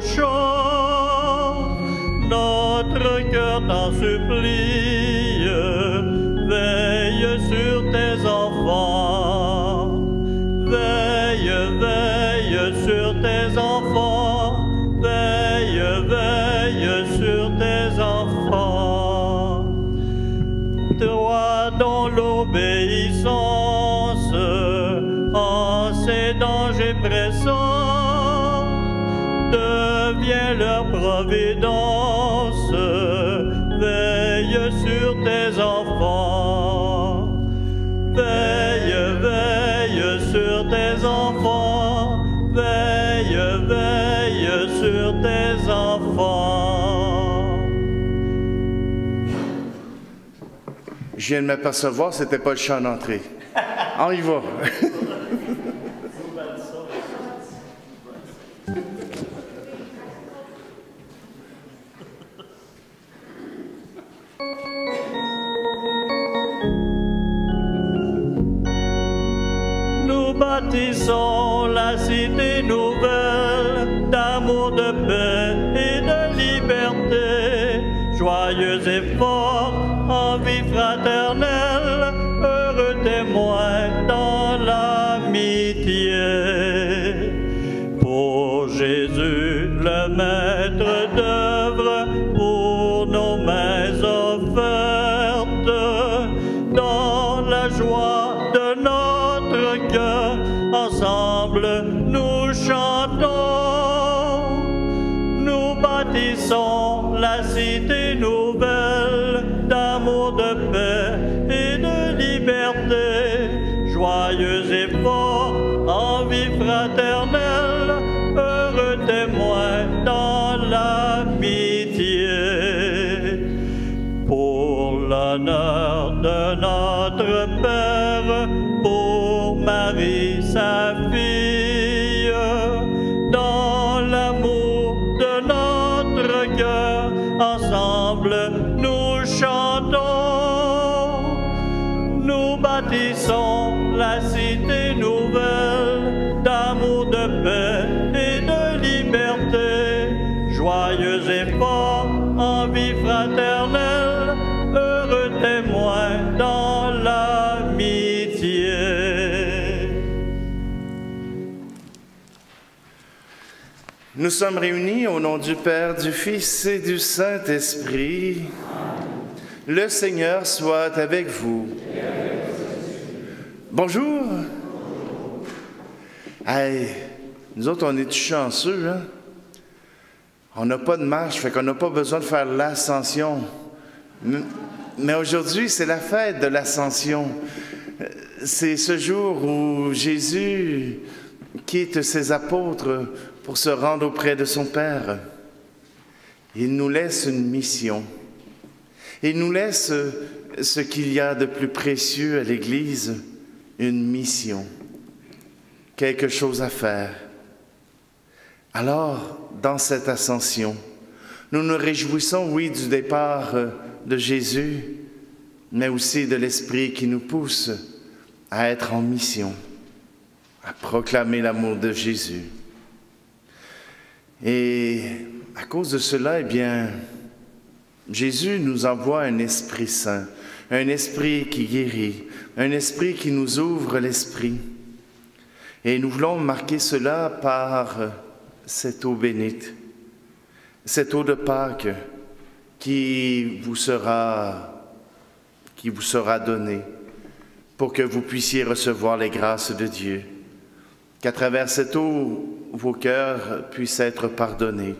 chants, notre cœur t'en supplie, veille sur tes enfants, veille, veille sur tes enfants, veille, veille sur tes enfants. Toi dont l'obéissance en ces dangers pressants devient leur providence, veille sur tes enfants, veille, veille sur tes enfants, veille, veille sur tes enfants. Je viens de m'apercevoir, c'était pas le chant d'entrée. On y va. Nous bâtissons la cité nouvelle d'amour, de paix et de liberté, joyeuse et forte en vie fraternelle, heureux témoins dans l'amitié. Pour Jésus, le maître d'œuvre, pour nos mains offertes, dans la joie de notre cœur, ensemble nous chantons. Nous bâtissons la cité nouvelle d'amour, de paix et de liberté, joyeuse et forte en vie fraternelle, heureux témoins dans l'amitié. Pour l'honneur de notre Père, pour Marie sa fille, dans l'amour de notre cœur, ensemble nous chantons. Nous bâtissons la cité nouvelle d'amour, de paix et de liberté, joyeuse et forte en vie fraternelle, heureux témoins dans l'amitié. Nous sommes réunis au nom du Père, du Fils et du Saint-Esprit. Le Seigneur soit avec vous. Bonjour. Hey, nous autres, on est chanceux, hein? On n'a pas de marche, fait qu'on n'a pas besoin de faire l'ascension. Mais aujourd'hui, c'est la fête de l'ascension. C'est ce jour où Jésus quitte ses apôtres pour se rendre auprès de son Père. Il nous laisse une mission. Il nous laisse ce qu'il y a de plus précieux à l'Église, une mission, quelque chose à faire. Alors, dans cette ascension, nous nous réjouissons, oui, du départ de Jésus, mais aussi de l'Esprit qui nous pousse à être en mission, à proclamer l'amour de Jésus. Et à cause de cela, eh bien, Jésus nous envoie un Esprit Saint, un Esprit qui guérit, un Esprit qui nous ouvre l'esprit. Et nous voulons marquer cela par cette eau bénite, cette eau de Pâques qui vous sera donnée pour que vous puissiez recevoir les grâces de Dieu. Qu'à travers cette eau, vos cœurs puissent être pardonnés,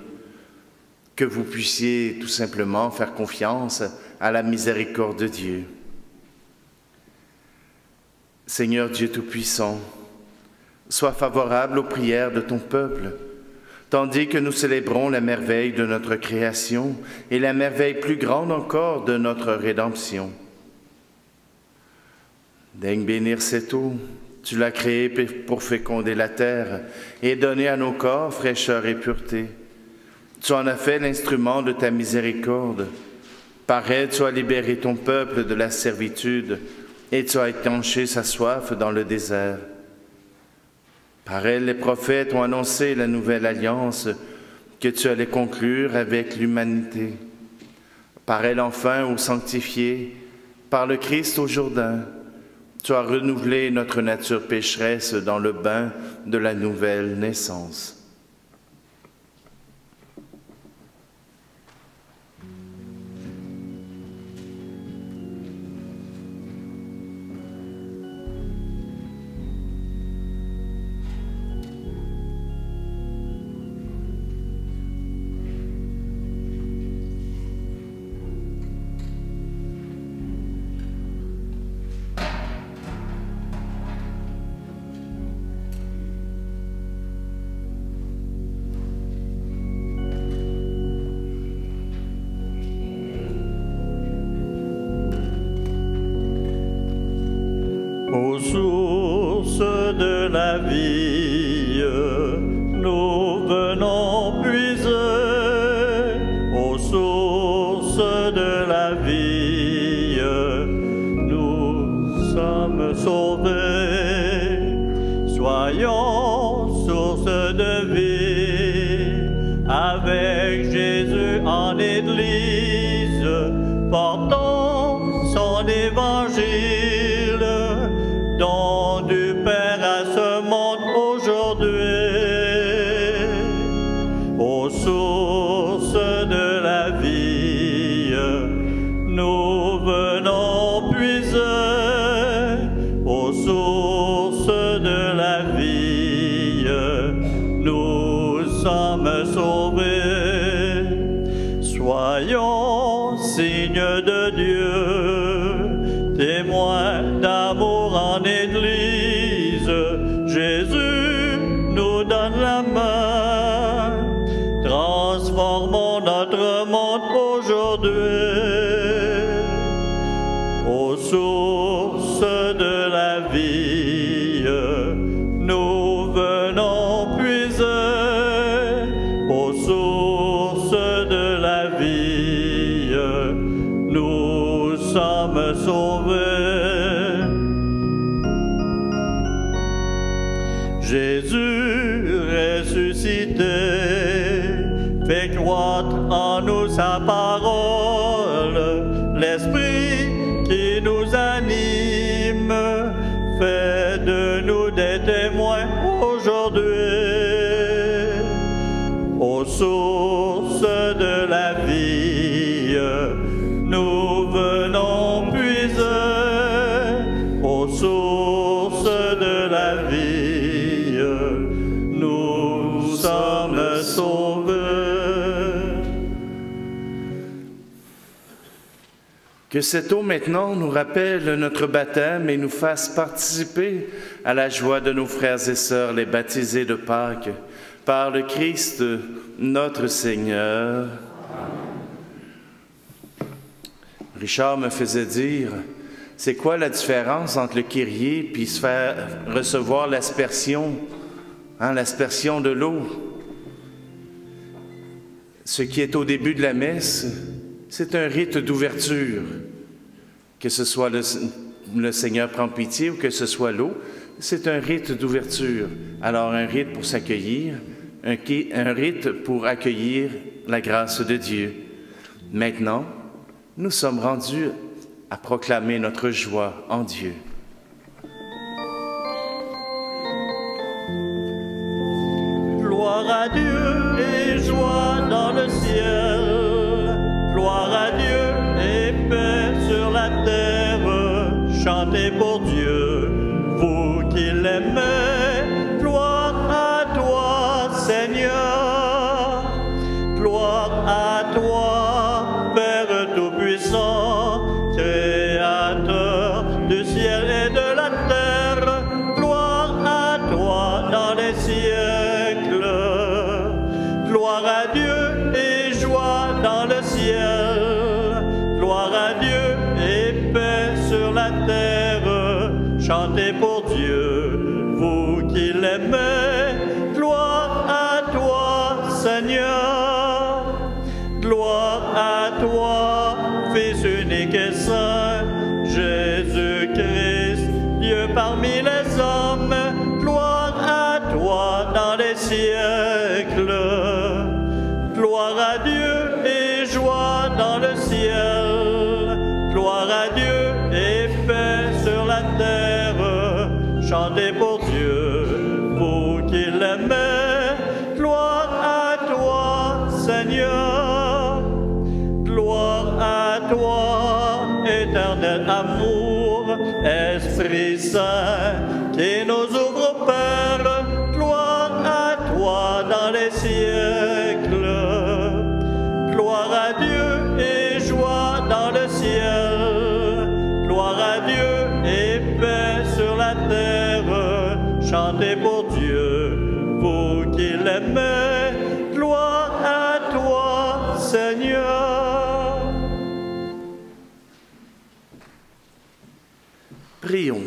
que vous puissiez tout simplement faire confiance à la miséricorde de Dieu. Seigneur Dieu Tout-Puissant, sois favorable aux prières de ton peuple, tandis que nous célébrons la merveille de notre création et la merveille plus grande encore de notre rédemption. Daigne bénir cette eau, tu l'as créée pour féconder la terre et donner à nos corps fraîcheur et pureté. Tu en as fait l'instrument de ta miséricorde. Par elle, tu as libéré ton peuple de la servitude et tu as étanché sa soif dans le désert. Par elle, les prophètes ont annoncé la nouvelle alliance que tu allais conclure avec l'humanité. Par elle enfin, ô sanctifié, par le Christ au Jourdain, tu as renouvelé notre nature pécheresse dans le bain de la nouvelle naissance. Aux sources de la vie, nous venons puiser. Aux sources de la vie, nous sommes sauvés. Soyons source de vie, avec Jésus en Église, portons son évangile. Don du Père à ce monde aujourd'hui, aux sources de la vie, nous venons puiser. Aux sources de la vie, nous sommes sauvés. Soyons signes de Dieu, témoins d'amour en Église. Jésus nous donne la main, transformons notre monde aujourd'hui. Aux sources de la vie, nous venons puiser. Aux sources de la vie, nous sommes sauvés. Jésus ressuscité fait croître en nous sa parole. L'Esprit qui nous anime fait de nous des témoins aujourd'hui. Aux sources de la vie, nous venons puiser. Aux sources de la vie, nous sommes sauvés. Que cette eau maintenant nous rappelle notre baptême et nous fasse participer à la joie de nos frères et sœurs, les baptisés de Pâques, par le Christ notre Seigneur. Richard me faisait dire, c'est quoi la différence entre le Kyrie puis se faire recevoir l'aspersion, l'aspersion de l'eau? Ce qui est au début de la messe, c'est un rite d'ouverture. Que ce soit le Seigneur prend pitié ou que ce soit l'eau, c'est un rite d'ouverture. Alors un rite pour s'accueillir, un rite pour accueillir la grâce de Dieu. Maintenant, nous sommes rendus à proclamer notre joie en Dieu. Gloire à Dieu et joie dans le ciel. Gloire à Dieu et paix sur la terre. Chantez pour Dieu, vous qui l'aimez. Gloire à toi, Seigneur. Gloire à toi, Père Tout-Puissant, Créateur du ciel et de la terre. Gloire à toi dans les siècles. Gloire à Dieu et joie dans le ciel. Gloire à Dieu et paix sur la terre. Chantez pour Dieu, vous qui l'aimez. Gloire à toi, Seigneur. Gloire à toi, Fils unique et saint, Jésus-Christ, Dieu parmi les hommes. Gloire à toi dans les siècles. chantez pour Dieu, vous qui l'aimez, gloire à toi, Seigneur. Gloire à toi, éternel amour, Esprit Saint, qui nous ouvre au Père, gloire à toi dans les siècles. Gloire à Dieu et joie dans le ciel, gloire à Dieu et paix sur la terre. Chantez pour Dieu, vous qui l'aimez, gloire à toi, Seigneur. Prions.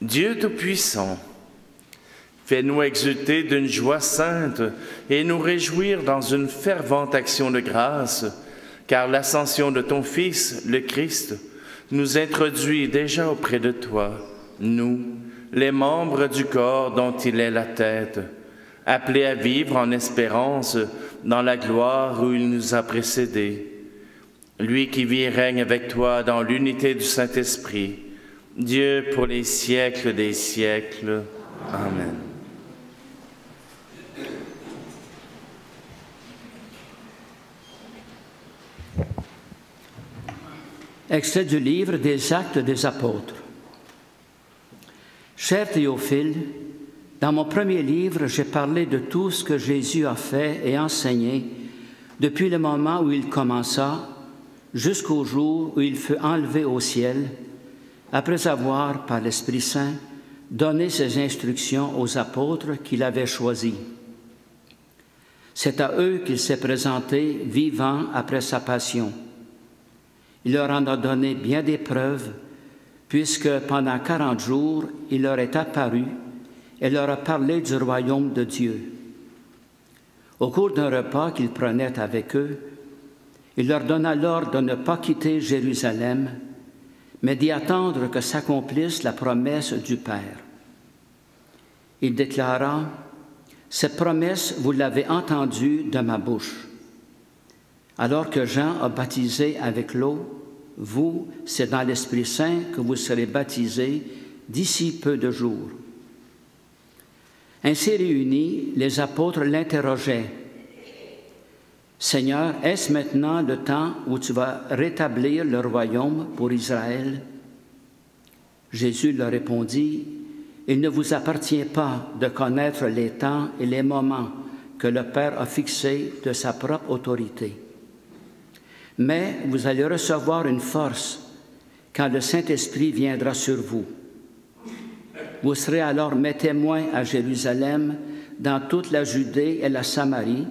Dieu Tout-Puissant, fais-nous exulter d'une joie sainte et nous réjouir dans une fervente action de grâce, car l'ascension de ton Fils, le Christ, nous introduit déjà auprès de toi, nous, les membres du corps dont il est la tête, appelés à vivre en espérance dans la gloire où il nous a précédés. Lui qui vit et règne avec toi dans l'unité du Saint-Esprit, Dieu pour les siècles des siècles. Amen. Extrait du livre des Actes des Apôtres. Cher Théophile, dans mon premier livre, j'ai parlé de tout ce que Jésus a fait et enseigné depuis le moment où il commença jusqu'au jour où il fut enlevé au ciel, après avoir, par l'Esprit Saint, donné ses instructions aux apôtres qu'il avait choisis. C'est à eux qu'il s'est présenté vivant après sa passion. Il leur en a donné bien des preuves, puisque pendant 40 jours, il leur est apparu et leur a parlé du royaume de Dieu. Au cours d'un repas qu'il prenait avec eux, il leur donna l'ordre de ne pas quitter Jérusalem, mais d'y attendre que s'accomplisse la promesse du Père. Il déclara, « Cette promesse, vous l'avez entendue de ma bouche. Alors que Jean a baptisé avec l'eau, vous, c'est dans l'Esprit Saint que vous serez baptisés d'ici peu de jours. » Ainsi réunis, les apôtres l'interrogeaient. « Seigneur, est-ce maintenant le temps où tu vas rétablir le royaume pour Israël? » Jésus leur répondit, « Il ne vous appartient pas de connaître les temps et les moments que le Père a fixés de sa propre autorité. Mais vous allez recevoir une force quand le Saint-Esprit viendra sur vous. Vous serez alors mes témoins à Jérusalem, dans toute la Judée et la Samarie,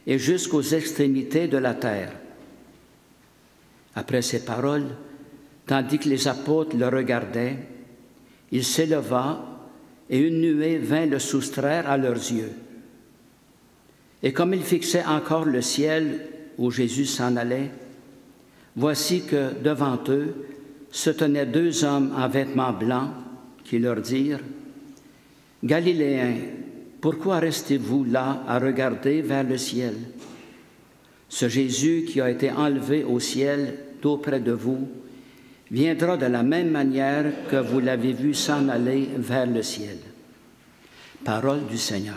et jusqu'aux extrémités de la terre. » Après ces paroles, tandis que les apôtres le regardaient, il s'éleva et une nuée vint le soustraire à leurs yeux. Et comme ils fixaient encore le ciel où Jésus s'en allait, voici que devant eux se tenaient deux hommes en vêtements blancs qui leur dirent, « Galiléens, pourquoi restez-vous là à regarder vers le ciel? Ce Jésus qui a été enlevé au ciel d'auprès de vous viendra de la même manière que vous l'avez vu s'en aller vers le ciel. » Parole du Seigneur.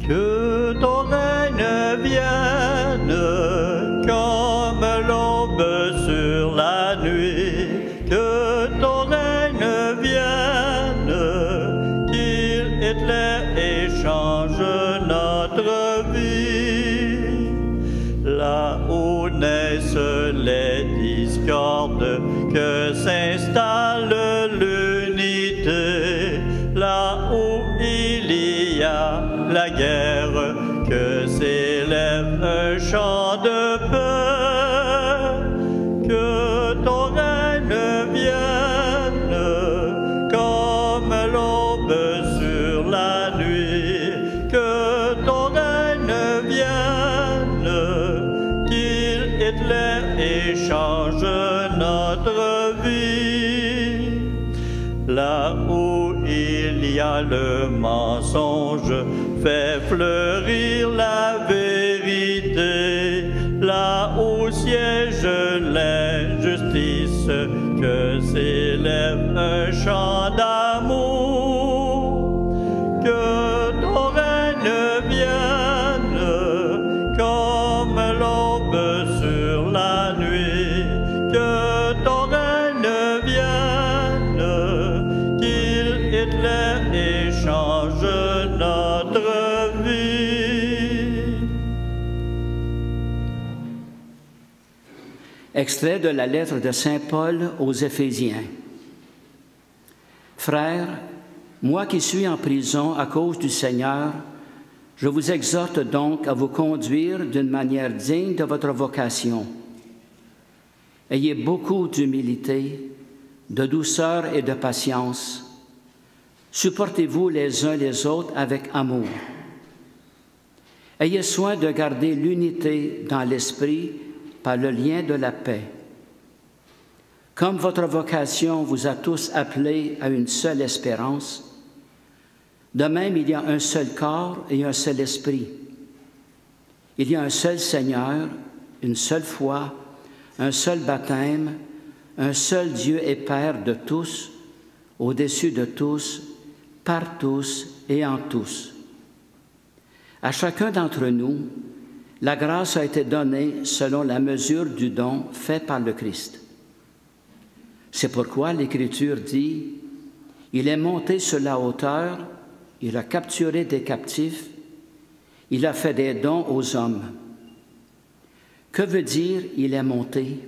Que ton règne vienne comme l'aube sur la nuit, que ton règne vienne, qu'il éclaire et change notre vie. Là où naissent les discordes, que s'installe l'unité, là où il y a la guerre, que s'élève un chant de paix, que ton règne vienne comme l'aube sur la nuit, que ton règne notre vie. Là où il y a le mensonge, fait fleurir la vérité. Là où siège l'injustice, que s'élève un chant d'amour. Que ton règne vienne comme l'aube sur la nuit. Que ton règne vienne, qu'il éclaire et change notre vie. Extrait de la lettre de Saint Paul aux Éphésiens. Frères, moi qui suis en prison à cause du Seigneur, je vous exhorte donc à vous conduire d'une manière digne de votre vocation. Ayez beaucoup d'humilité, de douceur et de patience. Supportez-vous les uns les autres avec amour. Ayez soin de garder l'unité dans l'esprit par le lien de la paix. Comme votre vocation vous a tous appelés à une seule espérance, de même il y a un seul corps et un seul esprit. Il y a un seul Seigneur, une seule foi, un seul baptême, un seul Dieu et Père de tous, au-dessus de tous, par tous et en tous. À chacun d'entre nous, la grâce a été donnée selon la mesure du don fait par le Christ. C'est pourquoi l'Écriture dit « Il est monté sur la hauteur, il a capturé des captifs, il a fait des dons aux hommes. » Que veut dire « il est monté » ?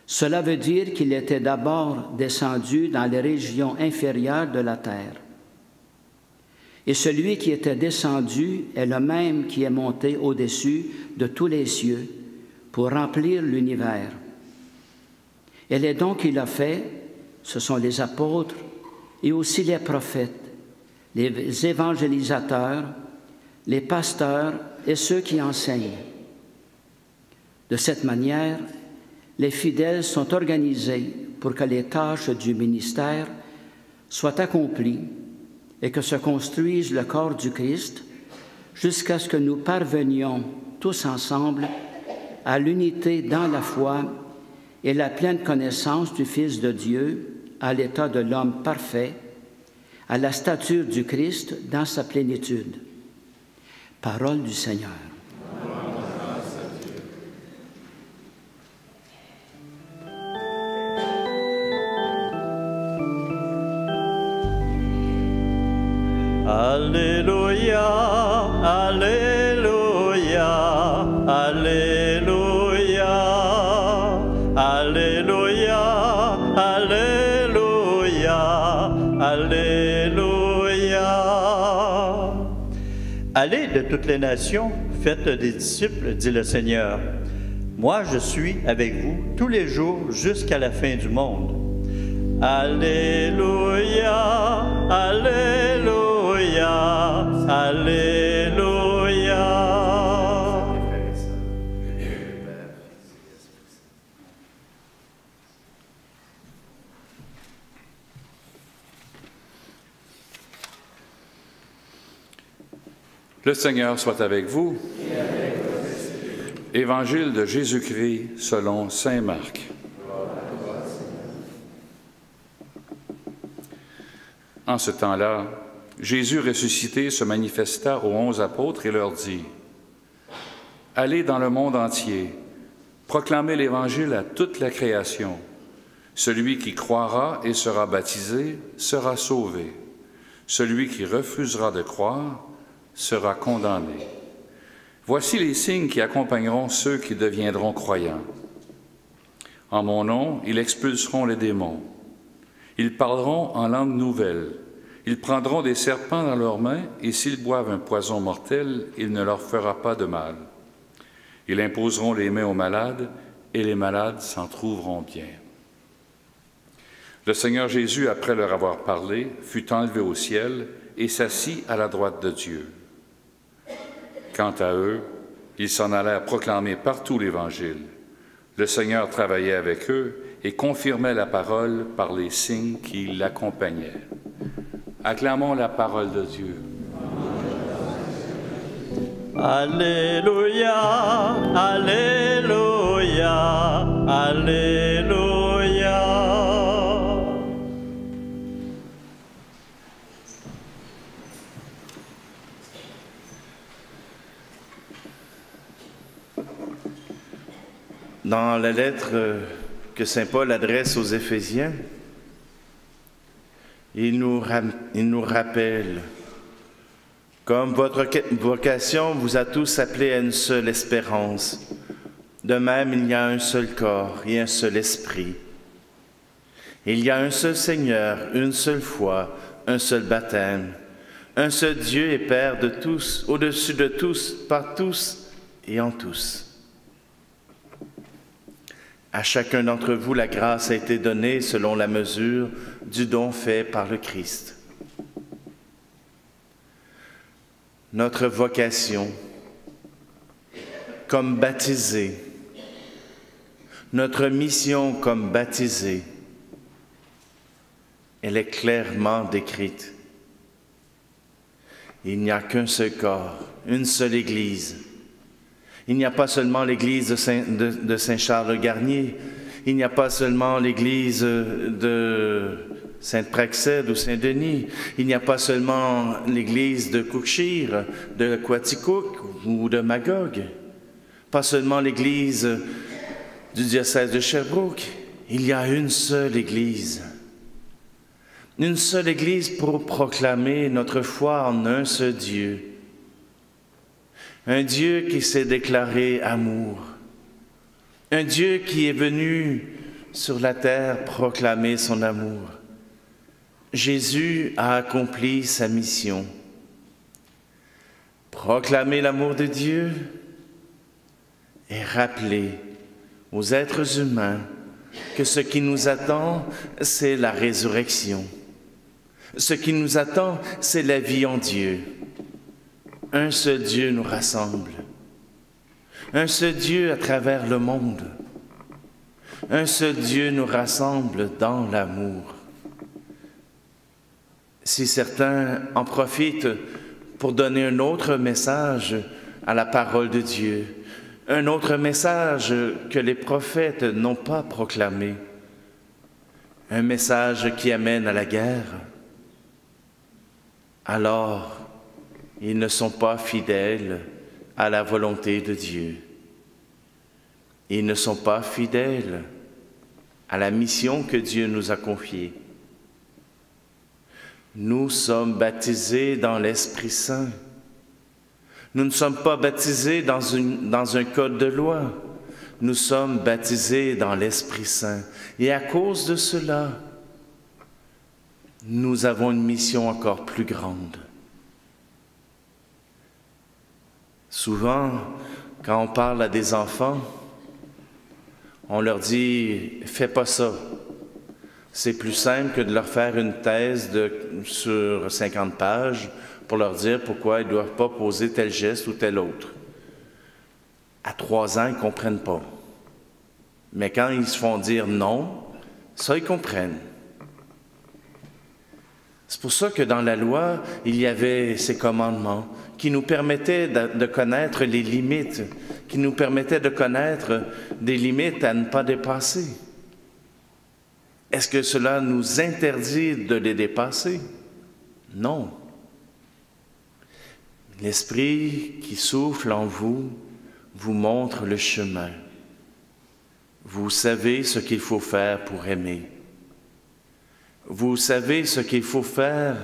Cela veut dire qu'il était d'abord descendu dans les régions inférieures de la terre. Et celui qui était descendu est le même qui est monté au-dessus de tous les cieux pour remplir l'univers. Et les dons qu'il a faits, ce sont les apôtres et aussi les prophètes, les évangélisateurs, les pasteurs et ceux qui enseignent. De cette manière, les fidèles sont organisés pour que les tâches du ministère soient accomplies et que se construise le corps du Christ jusqu'à ce que nous parvenions tous ensemble à l'unité dans la foi et la pleine connaissance du Fils de Dieu, à l'état de l'homme parfait, à la stature du Christ dans sa plénitude. Parole du Seigneur. Alléluia, Alléluia, Alléluia, Alléluia, Alléluia, Alléluia. Allez de toutes les nations, faites des disciples, dit le Seigneur. Moi, je suis avec vous tous les jours jusqu'à la fin du monde. Alléluia, Alléluia. Alléluia. Le Seigneur soit avec vous. Évangile de Jésus-Christ selon saint Marc. En ce temps-là, Jésus ressuscité se manifesta aux 11 apôtres et leur dit « Allez dans le monde entier, proclamez l'Évangile à toute la création. Celui qui croira et sera baptisé sera sauvé. Celui qui refusera de croire sera condamné. Voici les signes qui accompagneront ceux qui deviendront croyants. En mon nom, ils expulseront les démons. Ils parleront en langue nouvelle. Ils prendront des serpents dans leurs mains, et s'ils boivent un poison mortel, il ne leur fera pas de mal. Ils imposeront les mains aux malades, et les malades s'en trouveront bien. » Le Seigneur Jésus, après leur avoir parlé, fut enlevé au ciel et s'assit à la droite de Dieu. Quant à eux, ils s'en allèrent proclamer partout l'Évangile. Le Seigneur travaillait avec eux et confirmait la parole par les signes qui l'accompagnaient. Acclamons la parole de Dieu. Alléluia, Alléluia, Alléluia. Dans la lettre que saint Paul adresse aux Éphésiens, il nous rappelle: comme votre vocation vous a tous appelés à une seule espérance, de même il y a un seul corps et un seul esprit. Il y a un seul Seigneur, une seule foi, un seul baptême, un seul Dieu et Père de tous, au-dessus de tous, par tous et en tous. À chacun d'entre vous, la grâce a été donnée selon la mesure du don fait par le Christ. Notre vocation, comme baptisés, notre mission comme baptisés, elle est clairement décrite. Il n'y a qu'un seul corps, une seule Église. Il n'y a pas seulement l'Église de Saint-Charles-Garnier, il n'y a pas seulement l'Église de Sainte-Praxède ou Saint-Denis, il n'y a pas seulement l'Église de Cookshire, de Quaticook ou de Magog, pas seulement l'Église du diocèse de Sherbrooke, il y a une seule Église pour proclamer notre foi en un seul Dieu. Un Dieu qui s'est déclaré amour. Un Dieu qui est venu sur la terre proclamer son amour. Jésus a accompli sa mission. Proclamer l'amour de Dieu et rappeler aux êtres humains que ce qui nous attend, c'est la résurrection. Ce qui nous attend, c'est la vie en Dieu. Un seul Dieu nous rassemble. Un seul Dieu à travers le monde. Un seul Dieu nous rassemble dans l'amour. Si certains en profitent pour donner un autre message à la parole de Dieu, un autre message que les prophètes n'ont pas proclamé, un message qui amène à la guerre, alors ils ne sont pas fidèles à la volonté de Dieu. Ils ne sont pas fidèles à la mission que Dieu nous a confiée. Nous sommes baptisés dans l'Esprit Saint. Nous ne sommes pas baptisés dans un code de loi. Nous sommes baptisés dans l'Esprit Saint. Et à cause de cela, nous avons une mission encore plus grande. Souvent, quand on parle à des enfants, on leur dit « fais pas ça ». C'est plus simple que de leur faire une thèse sur 50 pages pour leur dire pourquoi ils ne doivent pas poser tel geste ou tel autre. À 3 ans, ils ne comprennent pas. Mais quand ils se font dire non, ça, ils comprennent. C'est pour ça que dans la loi, il y avait ces commandements qui nous permettaient de connaître les limites, qui nous permettaient de connaître des limites à ne pas dépasser. Est-ce que cela nous interdit de les dépasser? Non. L'Esprit qui souffle en vous vous montre le chemin. Vous savez ce qu'il faut faire pour aimer. Vous savez ce qu'il faut faire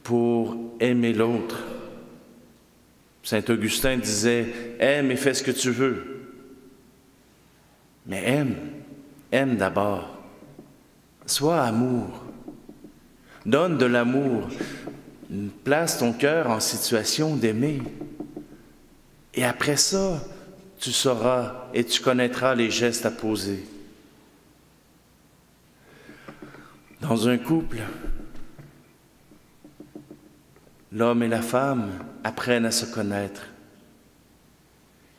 pour aimer l'autre. Saint Augustin disait « Aime et fais ce que tu veux ». Mais aime d'abord. Sois amour. Donne de l'amour. Place ton cœur en situation d'aimer. Et après ça, tu sauras et tu connaîtras les gestes à poser. Dans un couple, l'homme et la femme apprennent à se connaître.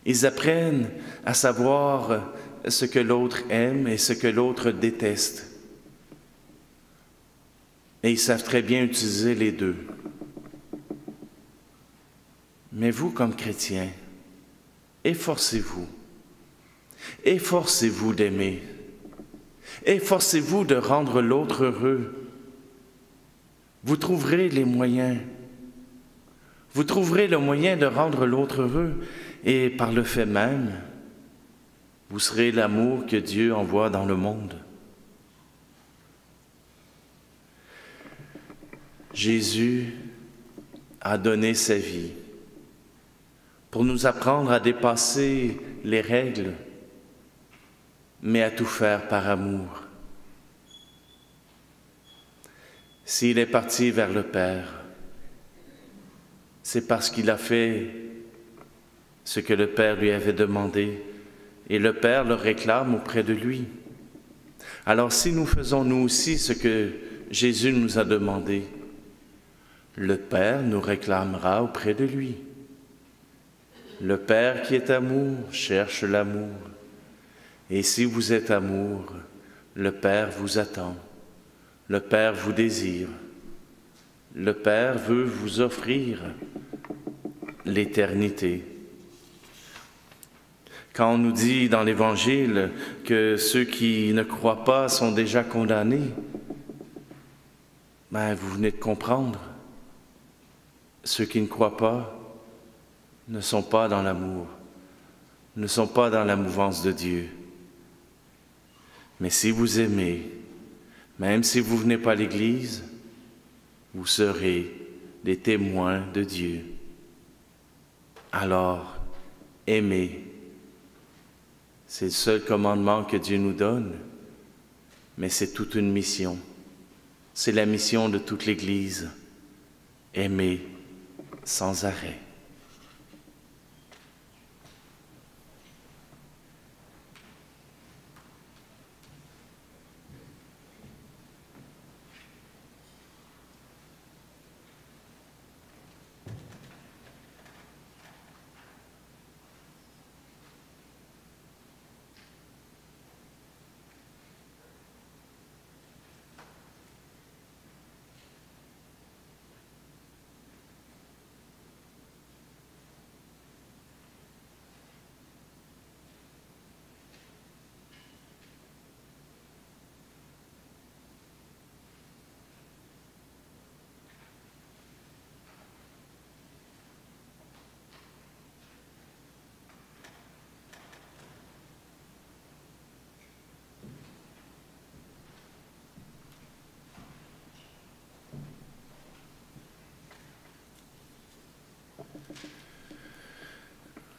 Ils apprennent à savoir ce que l'autre aime et ce que l'autre déteste. Et ils savent très bien utiliser les deux. Mais vous, comme chrétiens, efforcez-vous. Efforcez-vous d'aimer. Efforcez-vous de rendre l'autre heureux. Vous trouverez les moyens. Vous trouverez le moyen de rendre l'autre heureux et par le fait même, vous serez l'amour que Dieu envoie dans le monde. Jésus a donné sa vie pour nous apprendre à dépasser les règles, mais à tout faire par amour. S'il est parti vers le Père, c'est parce qu'il a fait ce que le Père lui avait demandé, et le Père le réclame auprès de lui. Alors si nous faisons nous aussi ce que Jésus nous a demandé, le Père nous réclamera auprès de lui. Le Père qui est amour cherche l'amour. Et si vous êtes amour, le Père vous attend. Le Père vous désire. Le Père veut vous offrir l'éternité. Quand on nous dit dans l'Évangile que ceux qui ne croient pas sont déjà condamnés, vous venez de comprendre. Ceux qui ne croient pas ne sont pas dans l'amour, ne sont pas dans la mouvance de Dieu. Mais si vous aimez, même si vous ne venez pas à l'Église, vous serez des témoins de Dieu. Alors, aimez. C'est le seul commandement que Dieu nous donne, mais c'est toute une mission. C'est la mission de toute l'Église. Aimer sans arrêt.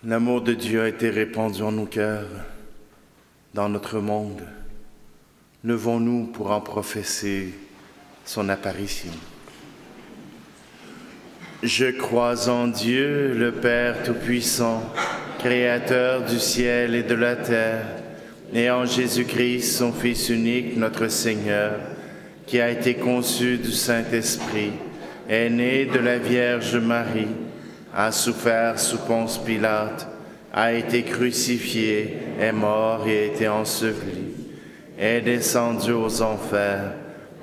L'amour de Dieu a été répandu en nos cœurs, dans notre monde. Levons-nous pour en professer son apparition. Je crois en Dieu, le Père Tout-Puissant, Créateur du ciel et de la terre, et en Jésus-Christ, son Fils unique, notre Seigneur, qui a été conçu du Saint-Esprit, est né de la Vierge Marie, a souffert sous Ponce Pilate, a été crucifié, est mort et a été enseveli, est descendu aux enfers,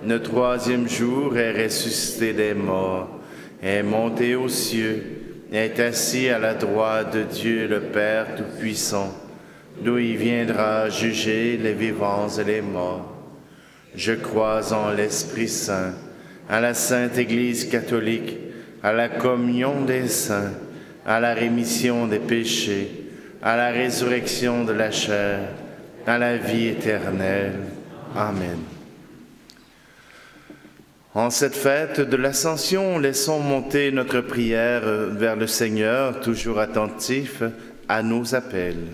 le troisième jour est ressuscité des morts, est monté aux cieux, est assis à la droite de Dieu le Père Tout-Puissant, d'où il viendra juger les vivants et les morts. Je crois en l'Esprit Saint, à la Sainte Église catholique, à la communion des saints, à la rémission des péchés, à la résurrection de la chair, à la vie éternelle. Amen. En cette fête de l'Ascension, laissons monter notre prière vers le Seigneur, toujours attentif à nos appels.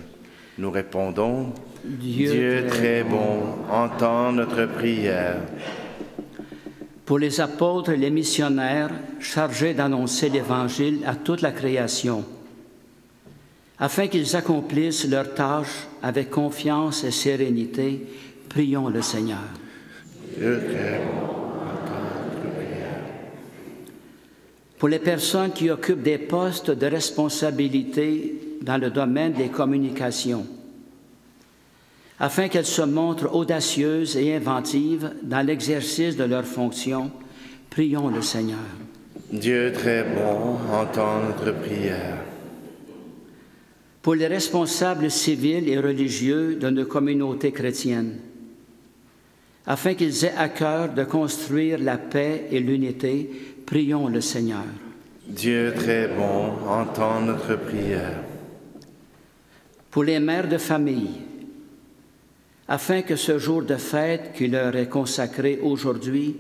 Nous répondons, Dieu très bon, entends notre prière. Pour les apôtres et les missionnaires chargés d'annoncer l'Évangile à toute la création, afin qu'ils accomplissent leur tâche avec confiance et sérénité, prions le Seigneur. Dieu très bon, entends notre prière. Pour les personnes qui occupent des postes de responsabilité dans le domaine des communications, afin qu'elles se montrent audacieuses et inventives dans l'exercice de leurs fonctions. Prions le Seigneur. Dieu très bon, entends notre prière. Pour les responsables civils et religieux de nos communautés chrétiennes, afin qu'ils aient à cœur de construire la paix et l'unité, prions le Seigneur. Dieu très bon, entends notre prière. Pour les mères de famille, afin que ce jour de fête qui leur est consacré aujourd'hui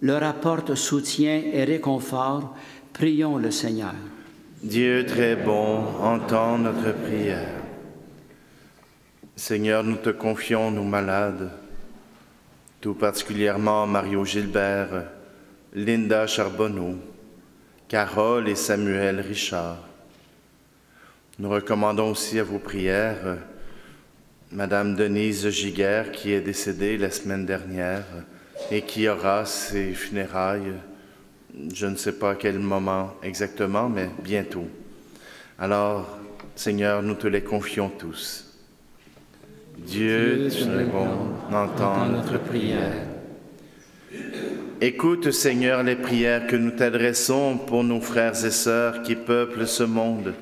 leur apporte soutien et réconfort, prions le Seigneur. Dieu très bon, entends notre prière. Seigneur, nous te confions nos malades, tout particulièrement Mario Gilbert, Linda Charbonneau, Carole et Samuel Richard. Nous recommandons aussi à vos prières Madame Denise Giguère, qui est décédée la semaine dernière et qui aura ses funérailles, je ne sais pas à quel moment exactement, mais bientôt. Alors, Seigneur, nous te les confions tous. Dieu, tu es bon, entends notre prière. Écoute, Seigneur, les prières que nous t'adressons pour nos frères et sœurs qui peuplent ce monde.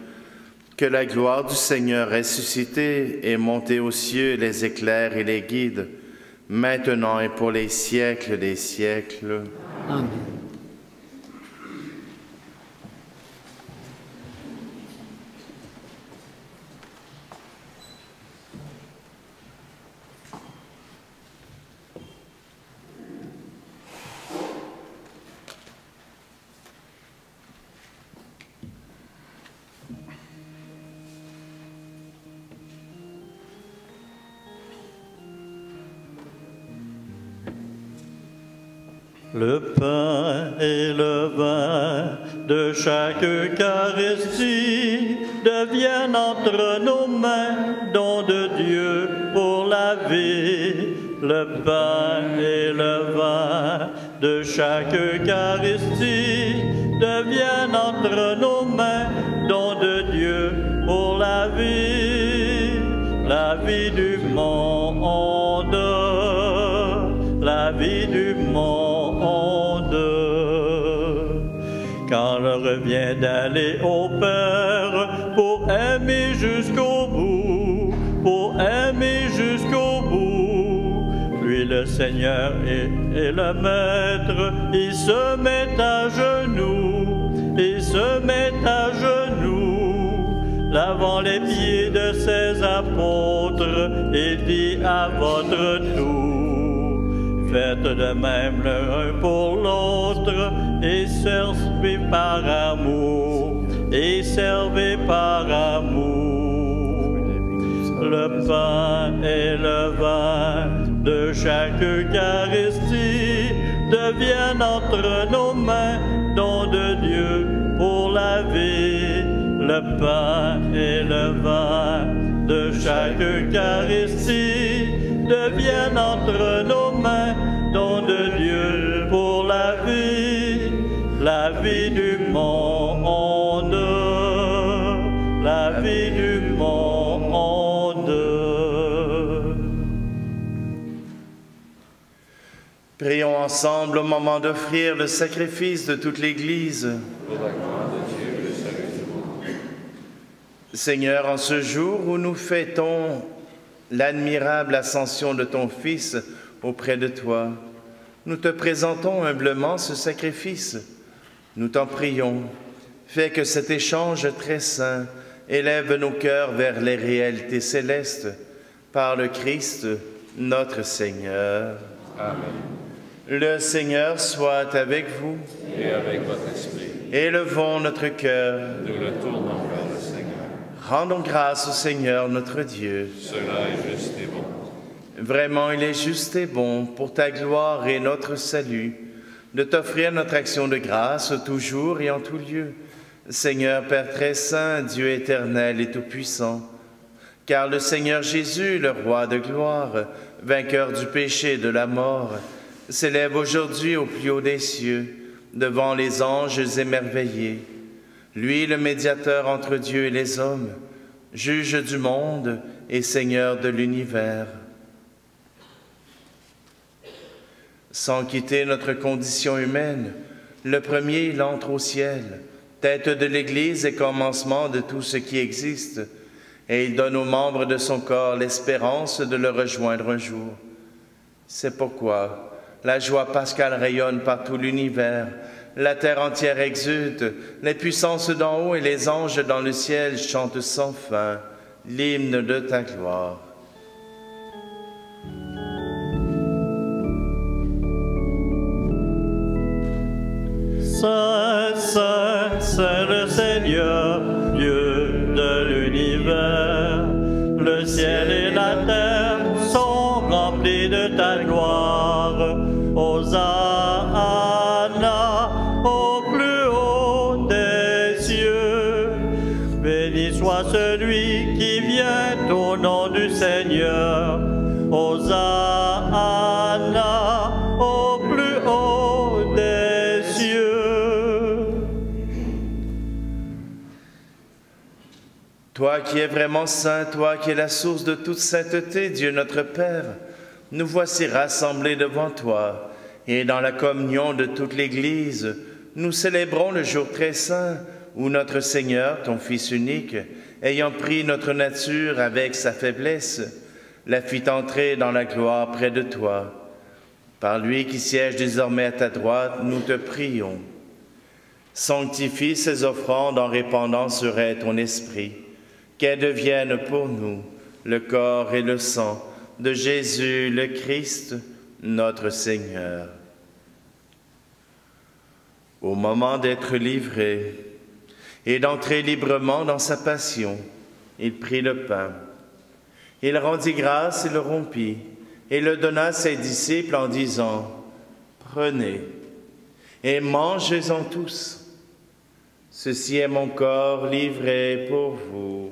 Que la gloire du Seigneur ressuscité et montée aux cieux les éclaire et les guide, maintenant et pour les siècles des siècles. Amen. Le pain et le vin de chaque Eucharistie deviennent entre nos mains don de Dieu pour la vie. Le pain et le vin de chaque Eucharistie deviennent entre nos mains don de Dieu pour la vie du monde, la vie du monde. Quand l'heure revient d'aller au Père pour aimer jusqu'au bout, pour aimer jusqu'au bout. Lui le Seigneur et le Maître, il se met à genoux, il se met à genoux, lavant les pieds de ses apôtres, et dit à votre tour. Faites de même l'un pour l'autre, et servez par amour, et servez par amour. Le pain et le vin de chaque Eucharistie deviennent entre nos mains don de Dieu pour la vie. Le pain et le vin de chaque Eucharistie deviennent entre nos mains don de Dieu pour la vie du monde, la vie du monde. Prions ensemble au moment d'offrir le sacrifice de toute l'Église. Seigneur, en ce jour où nous fêtons l'admirable ascension de ton Fils auprès de toi, nous te présentons humblement ce sacrifice. Nous t'en prions, fais que cet échange très saint élève nos cœurs vers les réalités célestes, par le Christ, notre Seigneur. Amen. Le Seigneur soit avec vous. Et avec votre esprit. Élevons notre cœur. Nous le tournons vers le Seigneur. Rendons grâce au Seigneur notre Dieu. Cela est juste et bon. Vraiment, il est juste et bon, pour ta gloire et notre salut, de t'offrir notre action de grâce toujours et en tout lieu. Seigneur Père très saint, Dieu éternel et tout-puissant, car le Seigneur Jésus, le Roi de gloire, vainqueur du péché et de la mort, s'élève aujourd'hui au plus haut des cieux, devant les anges émerveillés. Lui, le médiateur entre Dieu et les hommes, juge du monde et Seigneur de l'univers. Sans quitter notre condition humaine, le premier, il entre au ciel, tête de l'Église et commencement de tout ce qui existe, et il donne aux membres de son corps l'espérance de le rejoindre un jour. C'est pourquoi la joie pascale rayonne par tout l'univers, la terre entière exulte, les puissances d'en haut et les anges dans le ciel chantent sans fin l'hymne de ta gloire. Saint, Saint, Saint le Seigneur, Dieu de l'univers, le ciel et la terre sont remplis de ta gloire. Hosanna au plus haut des cieux. Béni soit celui qui vient au nom du Seigneur. Hosanna au plus haut des cieux. Toi qui es vraiment saint, toi qui es la source de toute sainteté, Dieu notre Père, nous voici rassemblés devant toi, et dans la communion de toute l'Église, nous célébrons le jour très saint où notre Seigneur, ton Fils unique, ayant pris notre nature avec sa faiblesse, la fit entrer dans la gloire près de toi. Par lui qui siège désormais à ta droite, nous te prions. Sanctifie ces offrandes en répandant sur elles ton esprit, qu'elles deviennent pour nous le corps et le sang de Jésus le Christ, notre Seigneur. Au moment d'être livré et d'entrer librement dans sa passion, il prit le pain. Il rendit grâce et le rompit, et le donna à ses disciples en disant, « Prenez et mangez-en tous. Ceci est mon corps livré pour vous. »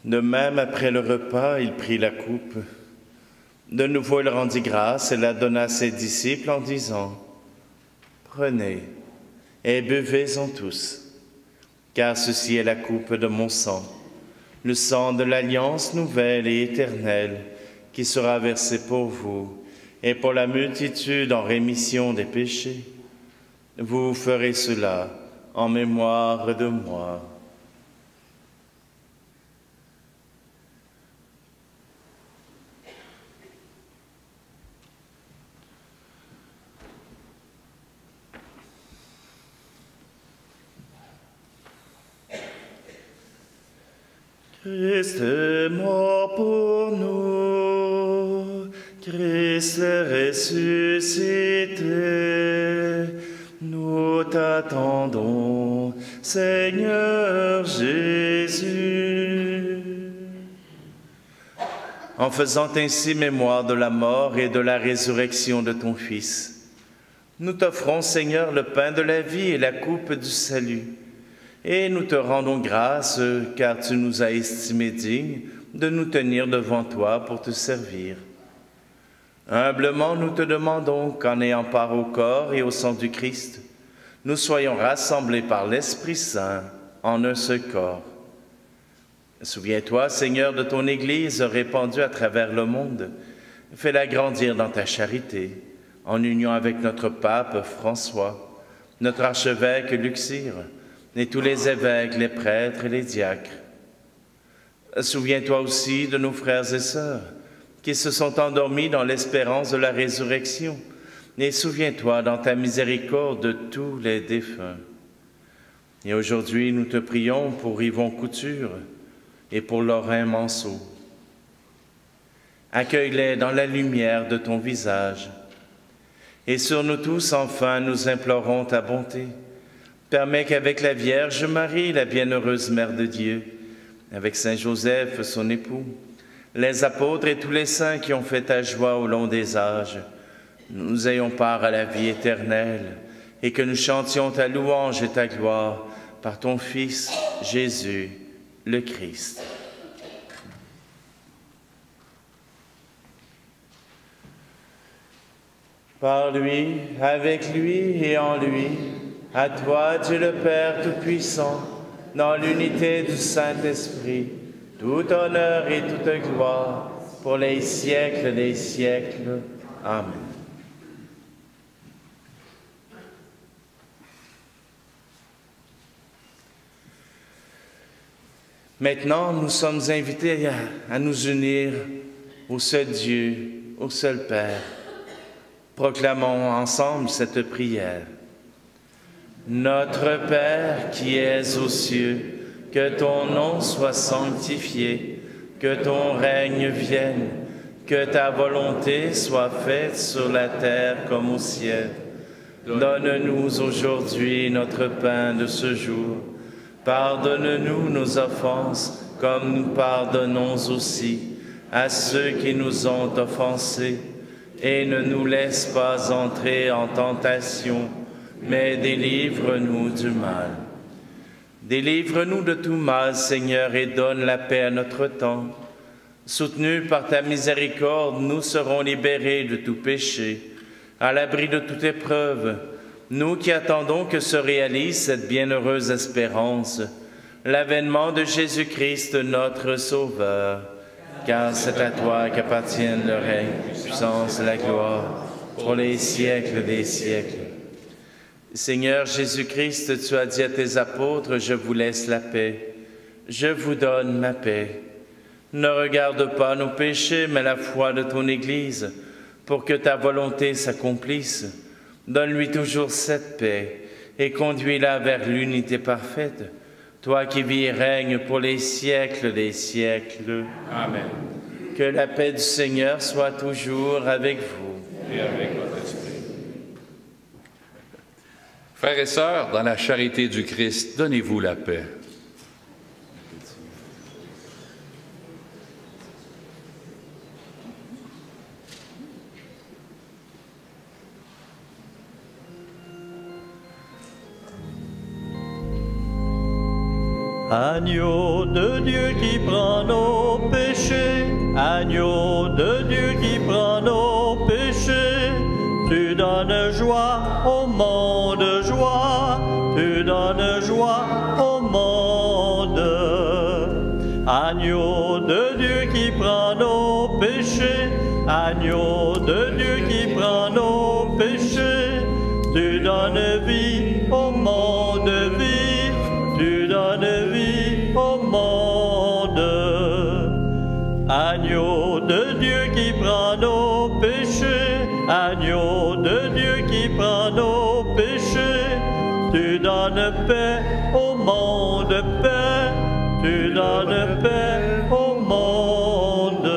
De même, après le repas, il prit la coupe. De nouveau, il rendit grâce et la donna à ses disciples en disant, « Prenez et buvez-en tous, car ceci est la coupe de mon sang, le sang de l'alliance nouvelle et éternelle qui sera versé pour vous et pour la multitude en rémission des péchés. Vous ferez cela en mémoire de moi. » Christ est mort pour nous, Christ est ressuscité, nous t'attendons, Seigneur Jésus. En faisant ainsi mémoire de la mort et de la résurrection de ton Fils, nous t'offrons, Seigneur, le pain de la vie et la coupe du salut. Et nous te rendons grâce, car tu nous as estimés dignes de nous tenir devant toi pour te servir. Humblement, nous te demandons qu'en ayant part au corps et au sang du Christ, nous soyons rassemblés par l'Esprit Saint en un seul corps. Souviens-toi, Seigneur, de ton Église répandue à travers le monde. Fais-la grandir dans ta charité, en union avec notre pape François, notre archevêque Luxire, et tous les évêques, les prêtres et les diacres. Souviens-toi aussi de nos frères et sœurs qui se sont endormis dans l'espérance de la résurrection, et souviens-toi dans ta miséricorde de tous les défunts. Et aujourd'hui, nous te prions pour Yvon Couture et pour Lorrain Manceau. Accueille-les dans la lumière de ton visage. Et sur nous tous, enfin, nous implorons ta bonté. Permets qu'avec la Vierge Marie, la bienheureuse Mère de Dieu, avec Saint Joseph, son époux, les apôtres et tous les saints qui ont fait ta joie au long des âges, nous ayons part à la vie éternelle et que nous chantions ta louange et ta gloire par ton Fils, Jésus, le Christ. Par lui, avec lui et en lui, à toi, Dieu le Père Tout-Puissant, dans l'unité du Saint-Esprit, tout honneur et toute gloire, pour les siècles des siècles. Amen. Maintenant, nous sommes invités à nous unir au seul Dieu, au seul Père. Proclamons ensemble cette prière. Notre Père qui es aux cieux, que ton nom soit sanctifié, que ton règne vienne, que ta volonté soit faite sur la terre comme au ciel. Donne-nous aujourd'hui notre pain de ce jour. Pardonne-nous nos offenses, comme nous pardonnons aussi à ceux qui nous ont offensés. Et ne nous laisse pas entrer en tentation, mais délivre-nous du mal. Délivre-nous de tout mal, Seigneur, et donne la paix à notre temps. Soutenus par ta miséricorde, nous serons libérés de tout péché, à l'abri de toute épreuve, nous qui attendons que se réalise cette bienheureuse espérance, l'avènement de Jésus-Christ, notre Sauveur. Car c'est à toi qu'appartiennent le règne, la puissance et la gloire, pour les siècles des siècles. Seigneur Jésus-Christ, tu as dit à tes apôtres, « Je vous laisse la paix, je vous donne ma paix. » Ne regarde pas nos péchés, mais la foi de ton Église, pour que ta volonté s'accomplisse. Donne-lui toujours cette paix et conduis-la vers l'unité parfaite, toi qui vis et règnes pour les siècles des siècles. Amen. Que la paix du Seigneur soit toujours avec vous. Et avec votre esprit. Frères et sœurs, dans la charité du Christ, donnez-vous la paix. Agneau de Dieu qui prend nos péchés, agneau de Dieu qui prend nos péchés, tu donnes joie au monde, joie, tu donnes joie au monde. Agneau de Dieu qui prend nos péchés, agneau de Dieu qui prend nos péchés, tu donnes vie au monde, vie, tu donnes vie au monde. Agneau de Dieu qui prend nos péchés, agneau de Dieu qui prend nos péchés, tu donnes paix au monde, paix, tu donnes paix au monde.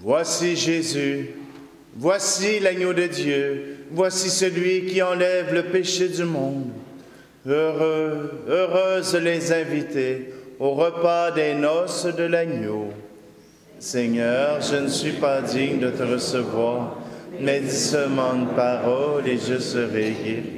Voici Jésus, voici l'agneau de Dieu, voici celui qui enlève le péché du monde. Heureux, heureuses les invités au repas des noces de l'agneau. Seigneur, je ne suis pas digne de te recevoir, mais dis seulement une parole et je serai guéri.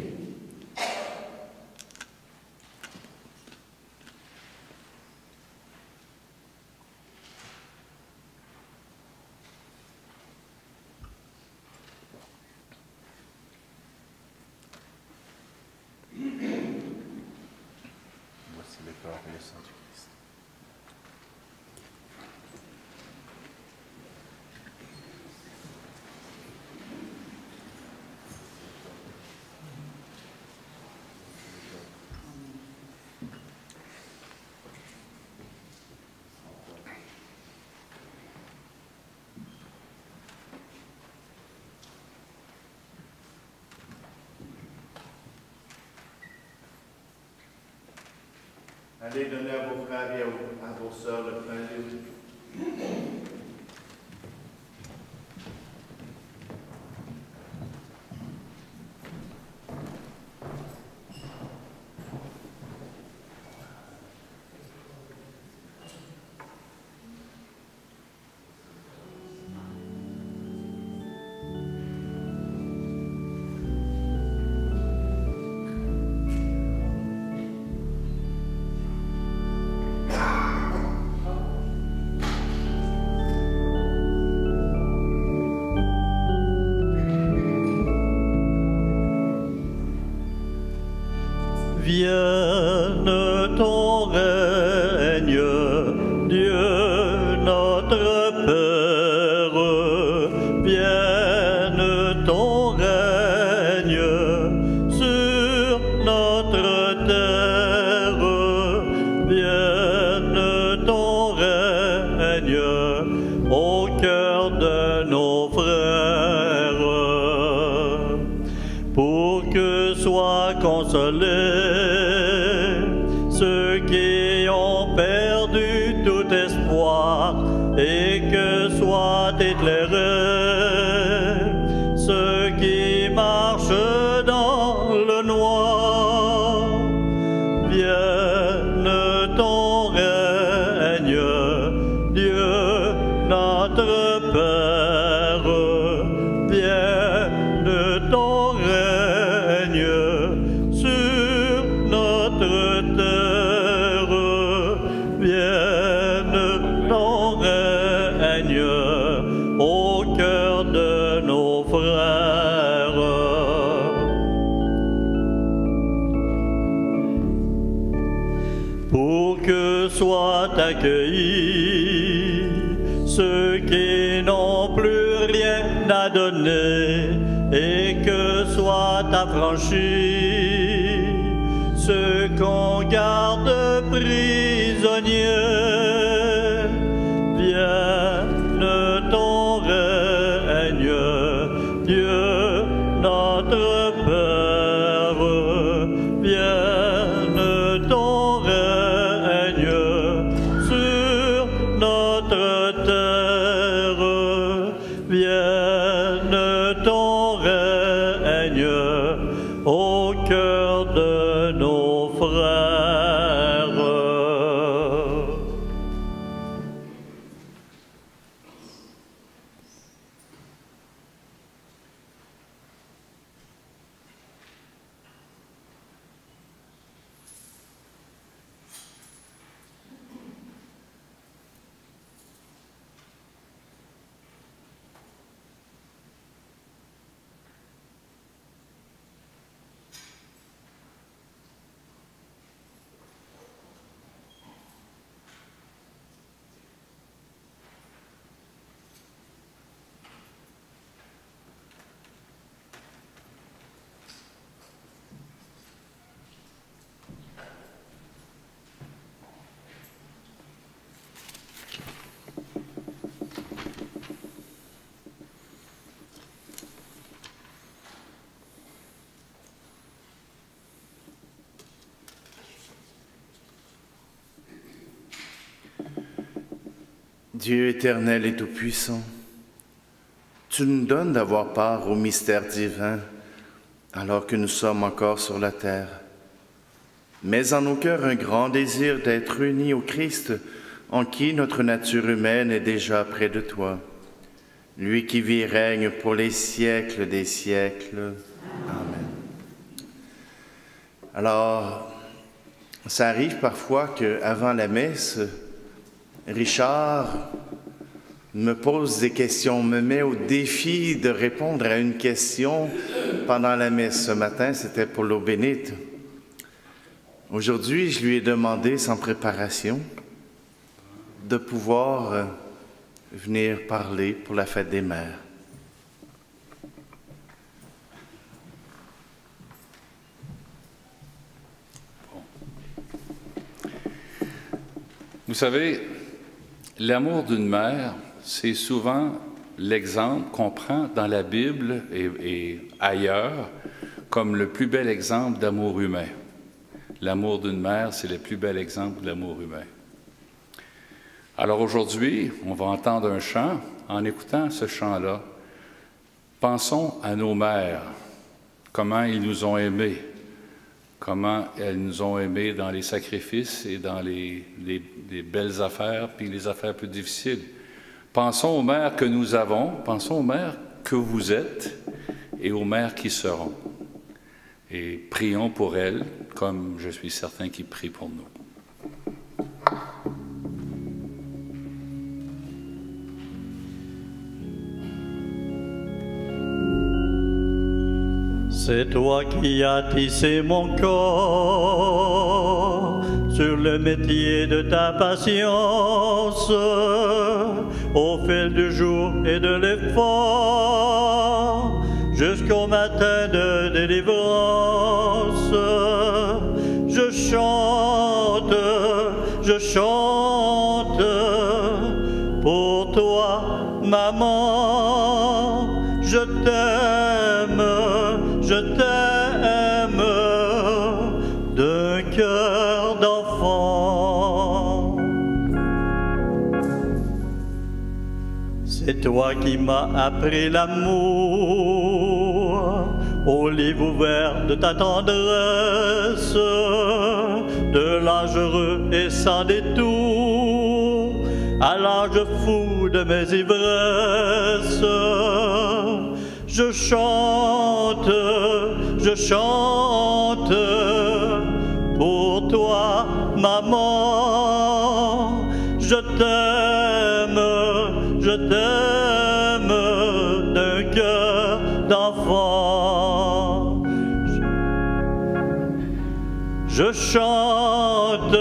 Allez donner à vos frères et à vos sœurs le pain de vie. règne au cœur de nos frères, pour que soient consolés ceux qui ont perdu tout espoir et que soient éclairés ceux qui marchent dans le noir. Vienne ton règne, Dieu notre Père, vienne ton règne sur notre terre, vienne ton règne au cœur de nos frères. Pour que soient accueillis ceux qui n'ont plus rien à donner et que soient affranchis ceux qu'on garde prisonniers. Vienne ton règne, Dieu notre Père, vienne ton règne sur notre terre, vienne ton règne au cœur de nos frères. Dieu éternel et tout-puissant, tu nous donnes d'avoir part au mystère divin alors que nous sommes encore sur la terre. Mets en nos cœurs un grand désir d'être unis au Christ, en qui notre nature humaine est déjà près de toi. Lui qui vit et règne pour les siècles des siècles. Amen. Alors, ça arrive parfois qu'avant la messe, Richard me pose des questions, me met au défi de répondre à une question pendant la messe. Ce matin, c'était pour l'eau bénite. Aujourd'hui, je lui ai demandé, sans préparation, de pouvoir venir parler pour la fête des mères. Vous savez, l'amour d'une mère, c'est souvent l'exemple qu'on prend dans la Bible et ailleurs comme le plus bel exemple d'amour humain. L'amour d'une mère, c'est le plus bel exemple de l'amour humain. Alors aujourd'hui, on va entendre un chant. En écoutant ce chant-là, pensons à nos mères, comment ils nous ont aimés, comment elles nous ont aimés dans les sacrifices et dans les belles affaires, puis les affaires plus difficiles. Pensons aux mères que nous avons, pensons aux mères que vous êtes et aux mères qui seront. Et prions pour elles, comme je suis certain qu'ils prient pour nous. C'est toi qui as tissé mon corps sur le métier de ta patience, au fil du jour et de l'effort, jusqu'au matin de délivrance. Je chante pour toi, maman, je t'aime d'un cœur d'enfant. C'est toi qui m'as appris l'amour, au livre ouvert de ta tendresse, de l'âge heureux et sans détour, à l'âge fou de mes ivresses. Je chante pour toi, maman, je t'aime d'un cœur d'enfant. Je chante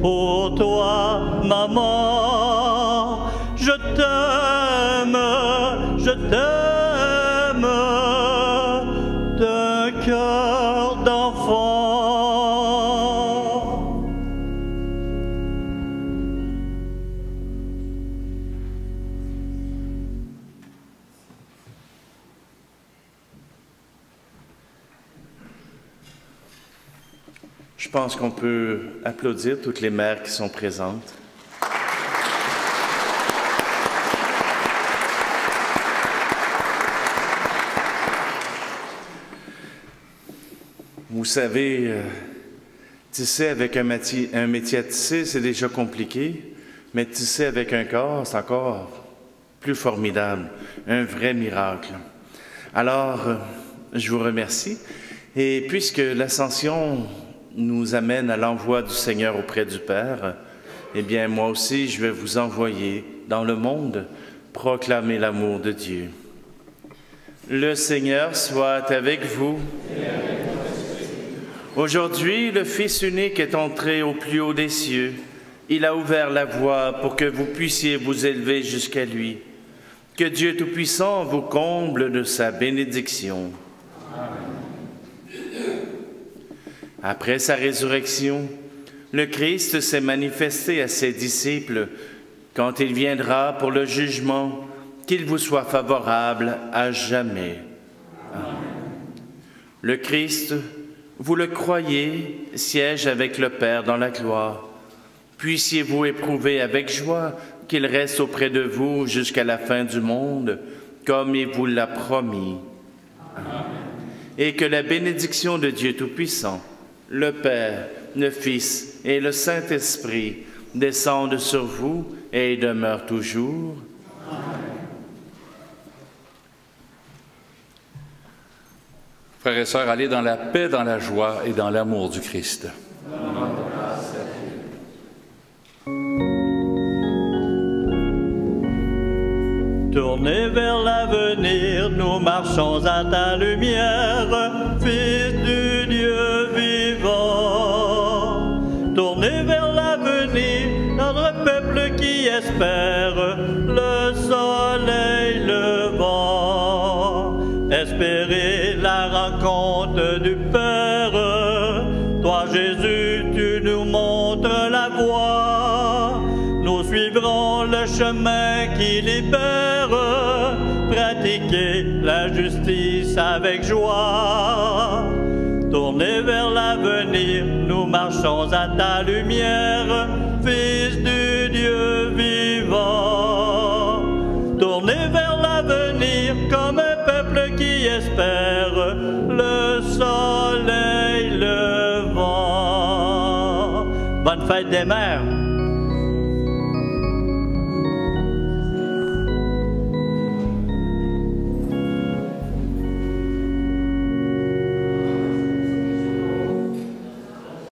pour toi, maman, je t'aime d'un cœur d'enfant. Je pense qu'on peut applaudir toutes les mères qui sont présentes. Vous savez, tisser avec un métier à tisser, c'est déjà compliqué, mais tisser avec un corps, c'est encore plus formidable, un vrai miracle. Alors, je vous remercie. Et puisque l'Ascension nous amène à l'envoi du Seigneur auprès du Père, eh bien, moi aussi, je vais vous envoyer dans le monde proclamer l'amour de Dieu. Le Seigneur soit avec vous. Aujourd'hui, le Fils unique est entré au plus haut des cieux. Il a ouvert la voie pour que vous puissiez vous élever jusqu'à lui. Que Dieu Tout-Puissant vous comble de sa bénédiction. Après sa résurrection, le Christ s'est manifesté à ses disciples. Quand il viendra pour le jugement, qu'il vous soit favorable à jamais. Amen. Le Christ, vous le croyez, siège avec le Père dans la gloire. Puissiez-vous éprouver avec joie qu'il reste auprès de vous jusqu'à la fin du monde, comme il vous l'a promis. Amen. Et que la bénédiction de Dieu Tout-Puissant, le Père, le Fils et le Saint-Esprit descendent sur vous et demeurent toujours. Amen. Frères et sœurs, allez dans la paix, dans la joie et dans l'amour du Christ. Tournez vers l'avenir, nous marchons à ta lumière, Fils du Dieu vivant. Tournez vers l'avenir, notre peuple qui espère le soleil levant. Espérez la rencontre du Père. Toi, Jésus, tu nous montres la voie. Nous suivrons le chemin qui libère. Pratiquer la justice avec joie. Tournez vers l'avenir, nous marchons à ta lumière, Fils du Dieu vivant. Tournez vers l'avenir comme un peuple qui espère le soleil levant. Bonne fête des mères!